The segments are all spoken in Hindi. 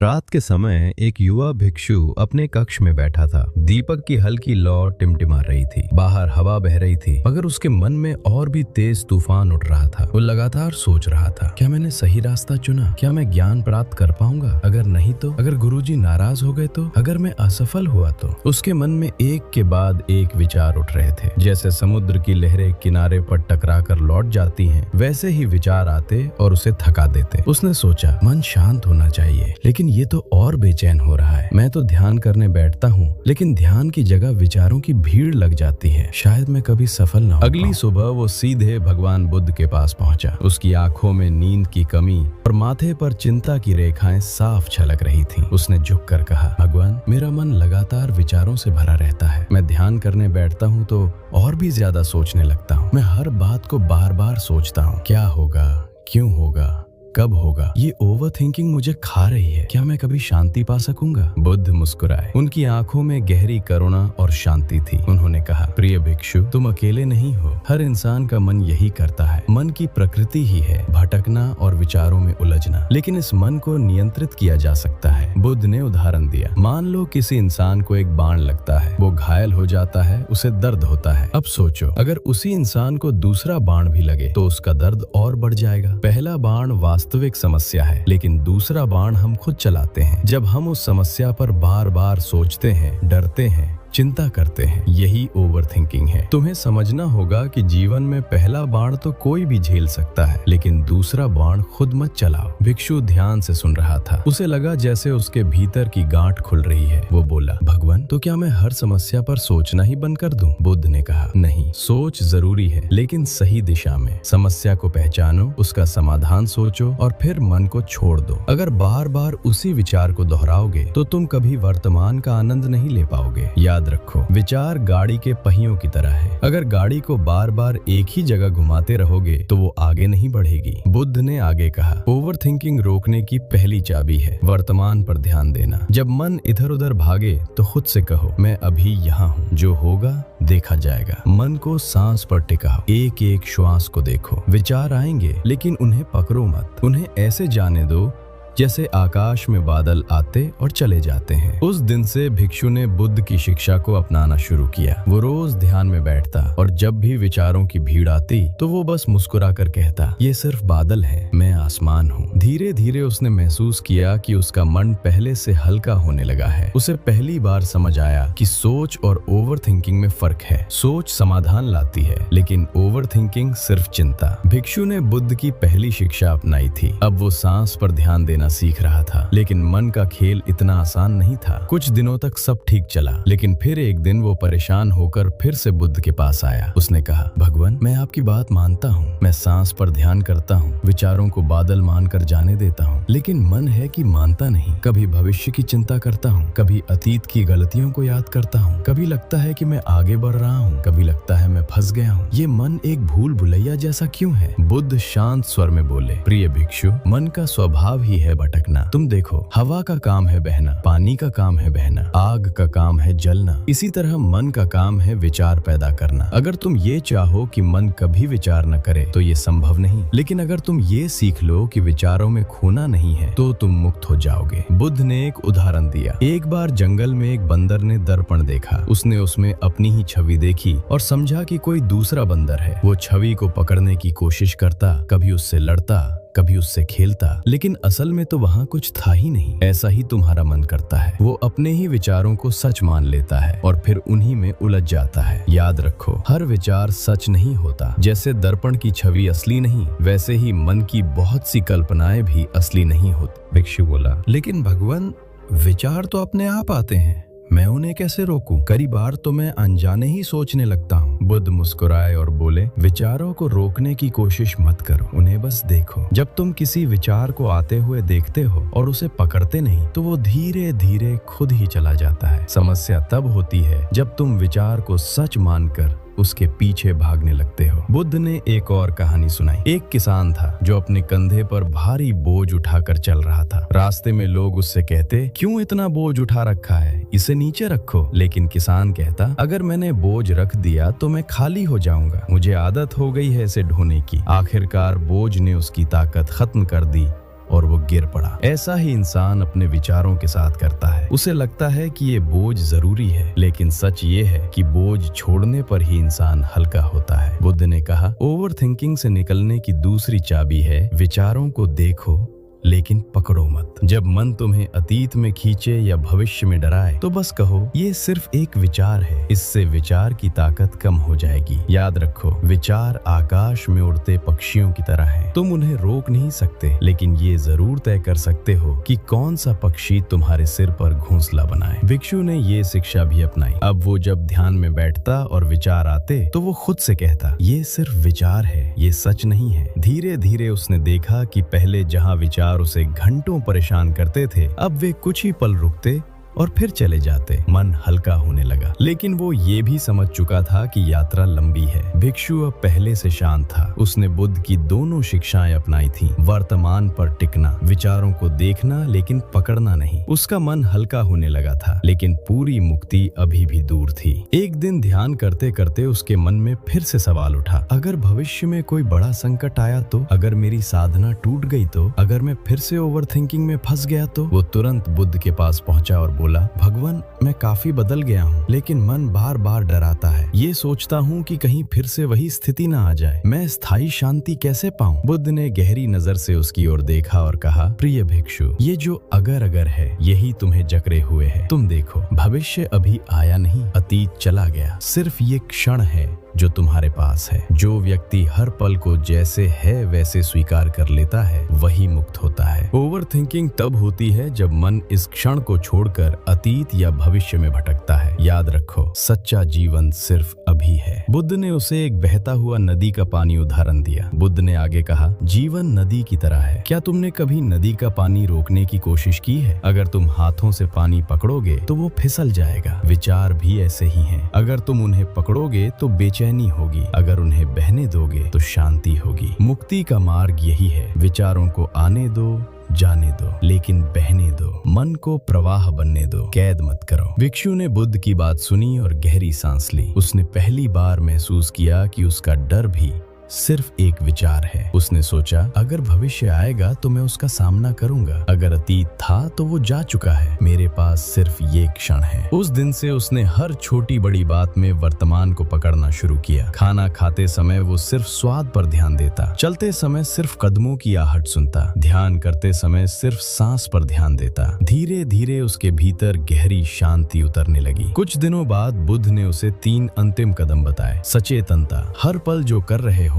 रात के समय एक युवा भिक्षु अपने कक्ष में बैठा था। दीपक की हल्की लौ टिमटिमा रही थी, बाहर हवा बह रही थी, मगर उसके मन में और भी तेज तूफान उठ रहा था। वो लगातार सोच रहा था, क्या मैंने सही रास्ता चुना? क्या मैं ज्ञान प्राप्त कर पाऊंगा? अगर नहीं तो? अगर गुरुजी नाराज हो गए तो? अगर मैं असफल हुआ तो? उसके मन में एक के बाद एक विचार उठ रहे थे। जैसे समुद्र की लहरें किनारे पर टकरा कर लौट जाती हैं, वैसे ही विचार आते और उसे थका देते। उसने सोचा, मन शांत होना चाहिए, लेकिन ये तो और बेचैन हो रहा है। मैं तो ध्यान करने बैठता हूँ, लेकिन ध्यान की जगह विचारों की भीड़ लग जाती है। शायद मैं कभी सफल न हो। अगली सुबह वो सीधे भगवान बुद्ध के पास पहुंचा। उसकी आंखों में नींद की कमी और माथे पर चिंता की रेखाएं साफ झलक रही थीं। उसने झुककर कहा, भगवान, मेरा मन लगातार विचारों से भरा रहता है। मैं ध्यान करने बैठता हूँ तो और भी ज्यादा सोचने लगता हूँ। मैं हर बात को बार बार सोचता हूँ, क्या होगा, क्यों होगा, कब होगा। ये ओवर थिंकिंग मुझे खा रही है। क्या मैं कभी शांति पा सकूंगा? बुद्ध मुस्कुराए। उनकी आंखों में गहरी करुणा और शांति थी। उन्होंने कहा, प्रिय भिक्षु, तुम अकेले नहीं हो। हर इंसान का मन यही करता है। मन की प्रकृति ही है भटकना और विचारों में उलझना, लेकिन इस मन को नियंत्रित किया जा सकता है। बुद्ध ने उदाहरण दिया, मान लो किसी इंसान को एक बाण लगता है, वो घायल हो जाता है, उसे दर्द होता है। अब सोचो, अगर उसी इंसान को दूसरा बाण भी लगे तो उसका दर्द और बढ़ जाएगा। पहला बाण वास्तविक समस्या है, लेकिन दूसरा बाण हम खुद चलाते हैं। जब हम उस समस्या पर बार बार सोचते हैं, डरते हैं, चिंता करते हैं, यही ओवर थिंकिंग है। तुम्हें समझना होगा कि जीवन में पहला बाण तो कोई भी झेल सकता है, लेकिन दूसरा बाण खुद मत चलाओ। भिक्षु ध्यान से सुन रहा था। उसे लगा जैसे उसके भीतर की गांठ खुल रही है। वो बोला, भगवान, तो क्या मैं हर समस्या पर सोचना ही बंद कर दूं? बुद्ध ने कहा, नहीं, सोच जरूरी है, लेकिन सही दिशा में। समस्या को पहचानो, उसका समाधान सोचो और फिर मन को छोड़ दो। अगर बार बार उसी विचार को दोहराओगे तो तुम कभी वर्तमान का आनंद नहीं ले पाओगे। याद रखो, विचार गाड़ी के पहियों की तरह है। अगर गाड़ी को बार बार एक ही जगह घुमाते रहोगे तो वो आगे नहीं बढ़ेगी। बुद्ध ने आगे कहा, ओवर थिंकिंग रोकने की पहली चाबी है वर्तमान पर ध्यान देना। जब मन इधर उधर भागे तो खुद से कहो, मैं अभी यहाँ हूँ, जो होगा देखा जाएगा। मन को सांस पर टिकाओ, एक एक श्वास को देखो। विचार आएंगे, लेकिन उन्हें पकड़ो मत। उन्हें ऐसे जाने दो जैसे आकाश में बादल आते और चले जाते हैं। उस दिन से भिक्षु ने बुद्ध की शिक्षा को अपनाना शुरू किया। वो रोज ध्यान में बैठता और जब भी विचारों की भीड़ आती तो वो बस मुस्कुरा कर कहता, ये सिर्फ बादल है, मैं आसमान हूँ। धीरे धीरे उसने महसूस किया कि उसका मन पहले से हल्का होने लगा है। उसे पहली बार समझ आया कि सोच और ओवर थिंकिंग में फर्क है। सोच समाधान लाती है, लेकिन ओवर थिंकिंग सिर्फ चिंता। भिक्षु ने बुद्ध की पहली शिक्षा अपनाई थी। अब वो सांस पर ध्यान देना सीख रहा था, लेकिन मन का खेल इतना आसान नहीं था। कुछ दिनों तक सब ठीक चला, लेकिन फिर एक दिन वो परेशान होकर फिर से बुद्ध के पास आया। उसने कहा, भगवान, मैं आपकी बात मानता हूँ, मैं सांस पर ध्यान करता हूँ, विचारों को बादल मानकर जाने देता हूँ, लेकिन मन है कि मानता नहीं। कभी भविष्य की चिंता करता हूँ, कभी अतीत की गलतियों को याद करता हूँ, कभी लगता है कि मैं आगे बढ़ रहा हूँ, कभी लगता है मैं फंस गया हूँ। ये मन एक भूल भुलैया जैसा क्यों है? बुद्ध शांत स्वर में बोले, प्रिय भिक्षु, मन का स्वभाव ही है भटकना। तुम देखो, हवा का काम है बहना, पानी का काम है बहना, आग का काम है जलना। इसी तरह मन का काम है विचार पैदा करना। अगर तुम ये चाहो कि मन कभी विचार न करे तो ये संभव नहीं, लेकिन अगर तुम ये सीख लो कि विचारों में खोना नहीं है तो तुम मुक्त हो जाओगे। बुद्ध ने एक उदाहरण दिया। एक बार जंगल में एक बंदर ने दर्पण देखा। उसने उसमें अपनी ही छवि देखी और समझा कि कोई दूसरा बंदर है। वो छवि को पकड़ने की कोशिश करता, कभी उससे लड़ता, कभी उससे खेलता, लेकिन असल में तो वहाँ कुछ था ही नहीं। ऐसा ही तुम्हारा मन करता है। वो अपने ही विचारों को सच मान लेता है और फिर उन्हीं में उलझ जाता है। याद रखो, हर विचार सच नहीं होता। जैसे दर्पण की छवि असली नहीं, वैसे ही मन की बहुत सी कल्पनाएं भी असली नहीं होती। भिक्षु बोला, लेकिन भगवान, विचार तो अपने आप आते हैं, मैं उन्हें कैसे रोकूं? कई बार तो मैं अनजाने ही सोचने लगता हूँ। बुद्ध मुस्कुराए और बोले, विचारों को रोकने की कोशिश मत करो, उन्हें बस देखो। जब तुम किसी विचार को आते हुए देखते हो और उसे पकड़ते नहीं तो वो धीरे धीरे खुद ही चला जाता है। समस्या तब होती है जब तुम विचार को सच मानकर उसके पीछे भागने लगते हो। बुद्ध ने एक और कहानी सुनाई। एक किसान था जो अपने कंधे पर भारी बोझ उठाकर चल रहा था। रास्ते में लोग उससे कहते, क्यों इतना बोझ उठा रखा है, इसे नीचे रखो। लेकिन किसान कहता, अगर मैंने बोझ रख दिया तो मैं खाली हो जाऊंगा, मुझे आदत हो गई है इसे ढोने की। आखिरकार बोझ ने उसकी ताकत खत्म कर दी और वो गिर पड़ा। ऐसा ही इंसान अपने विचारों के साथ करता है। उसे लगता है कि ये बोझ जरूरी है, लेकिन सच ये है कि बोझ छोड़ने पर ही इंसान हल्का होता है। बुद्ध ने कहा, ओवर थिंकिंग से निकलने की दूसरी चाबी है विचारों को देखो लेकिन पकड़ो मत। जब मन तुम्हें अतीत में खींचे या भविष्य में डराए तो बस कहो ये सिर्फ एक विचार है। इससे विचार की ताकत कम हो जाएगी। याद रखो, विचार आकाश में उड़ते पक्षियों की तरह हैं। तुम उन्हें रोक नहीं सकते, लेकिन ये जरूर तय कर सकते हो कि कौन सा पक्षी तुम्हारे सिर पर घोंसला बनाए। भिक्षु ने ये शिक्षा भी अपनाई। अब वो जब ध्यान में बैठता और विचार आते तो वो खुद से कहता, ये सिर्फ विचार है, ये सच नहीं है। धीरे धीरे उसने देखा कि पहले जहाँ विचार उसे घंटों परेशान करते थे, अब वे कुछ ही पल रुकते और फिर चले जाते। मन हल्का होने लगा, लेकिन वो ये भी समझ चुका था कि यात्रा लंबी है। भिक्षु अब पहले से शांत था। उसने बुद्ध की दोनों शिक्षाएं अपनाई थीं। वर्तमान पर टिकना, विचारों को देखना लेकिन पकड़ना नहीं। उसका मन हल्का होने लगा था, लेकिन पूरी मुक्ति अभी भी दूर थी। एक दिन ध्यान करते करते उसके मन में फिर से सवाल उठा, अगर भविष्य में कोई बड़ा संकट आया तो? अगर मेरी साधना टूट गई तो? अगर मैं फिर से ओवर थिंकिंग में फंस गया तो? वो तुरंत बुद्ध के पास पहुंचा और बोला, भगवान, मैं काफी बदल गया हूँ, लेकिन मन बार बार डराता है। ये सोचता हूँ कि कहीं फिर से वही स्थिति ना आ जाए। मैं स्थायी शांति कैसे पाऊँ? बुद्ध ने गहरी नजर से उसकी ओर देखा और कहा, प्रिय भिक्षु, ये जो अगर अगर है यही तुम्हें जकड़े हुए है। तुम देखो, भविष्य अभी आया नहीं, अतीत चला गया। सिर्फ ये क्षण है जो तुम्हारे पास है। जो व्यक्ति हर पल को जैसे है वैसे स्वीकार कर लेता है वही मुक्त होता है। ओवर थिंकिंग तब होती है जब मन इस क्षण को छोड़कर अतीत या भविष्य में भटकता है। याद रखो, सच्चा जीवन सिर्फ अभी है। बुद्ध ने उसे एक बहता हुआ नदी का पानी उदाहरण दिया। बुद्ध ने आगे कहा, जीवन नदी की तरह है। क्या तुमने कभी नदी का पानी रोकने की कोशिश की है? अगर तुम हाथों से पानी पकड़ोगे तो वो फिसल जाएगा। विचार भी ऐसे ही हैं। अगर तुम उन्हें पकड़ोगे तो बेचैनी होगी, अगर उन्हें बहने दोगे तो शांति होगी। मुक्ति का मार्ग यही है। विचारों को आने दो, जाने दो, लेकिन बहने दो। मन को प्रवाह बनने दो, कैद मत करो। भिक्षु ने बुद्ध की बात सुनी और गहरी सांस ली। उसने पहली बार महसूस किया कि उसका डर भी सिर्फ एक विचार है। उसने सोचा, अगर भविष्य आएगा तो मैं उसका सामना करूंगा। अगर अतीत था तो वो जा चुका है। मेरे पास सिर्फ ये क्षण है। उस दिन से उसने हर छोटी बड़ी बात में वर्तमान को पकड़ना शुरू किया। खाना खाते समय वो सिर्फ स्वाद पर ध्यान देता, चलते समय सिर्फ कदमों की आहट सुनता, ध्यान करते समय सिर्फ सांस पर ध्यान देता। धीरे धीरे उसके भीतर गहरी शांति उतरने लगी। कुछ दिनों बाद बुद्ध ने उसे 3 अंतिम कदम बताए। सचेतनता, हर पल जो कर रहे हो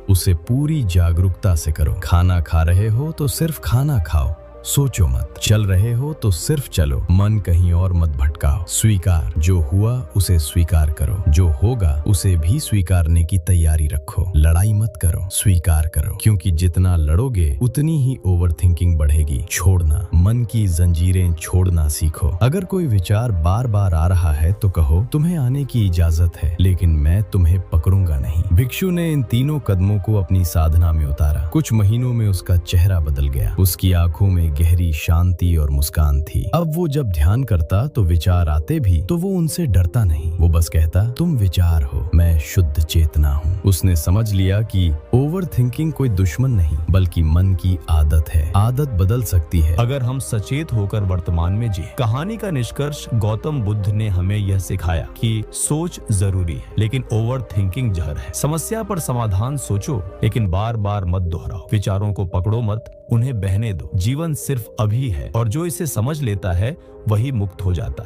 उसे पूरी जागरूकता से करो। खाना खा रहे हो तो सिर्फ खाना खाओ, सोचो मत। चल रहे हो तो सिर्फ चलो, मन कहीं और मत भटकाओ। स्वीकार, जो हुआ उसे स्वीकार करो, जो होगा उसे भी स्वीकारने की तैयारी रखो। लड़ाई मत करो, स्वीकार करो, क्योंकि जितना लड़ोगे उतनी ही ओवर थिंकिंग बढ़ेगी। छोड़ना, मन की जंजीरें छोड़ना सीखो। अगर कोई विचार बार बार आ रहा है तो कहो, तुम्हें आने की इजाजत है, लेकिन मैं तुम्हें पकड़ूंगा नहीं। भिक्षु ने इन तीनों कदमों को अपनी साधना में उतारा। कुछ महीनों में उसका चेहरा बदल गया। उसकी आंखों में गहरी शांति और मुस्कान थी। अब वो जब ध्यान करता तो विचार आते भी तो वो उनसे डरता नहीं। वो बस कहता, तुम विचार हो, मैं शुद्ध चेतना हूँ। उसने समझ लिया कि ओवर थिंकिंग कोई दुश्मन नहीं, बल्कि मन की आदत है। आदत बदल सकती है अगर हम सचेत होकर वर्तमान में जिए। कहानी का निष्कर्ष, गौतम बुद्ध ने हमें यह सिखाया कि सोच जरूरी है, लेकिन ओवर थिंकिंग जहर है। समस्या पर समाधान सोचो, लेकिन बार बार मत दोहराओ। विचारों को पकड़ो मत, उन्हें बहने दो। जीवन सिर्फ अभी है और जो इसे समझ लेता है वही मुक्त हो जाता है।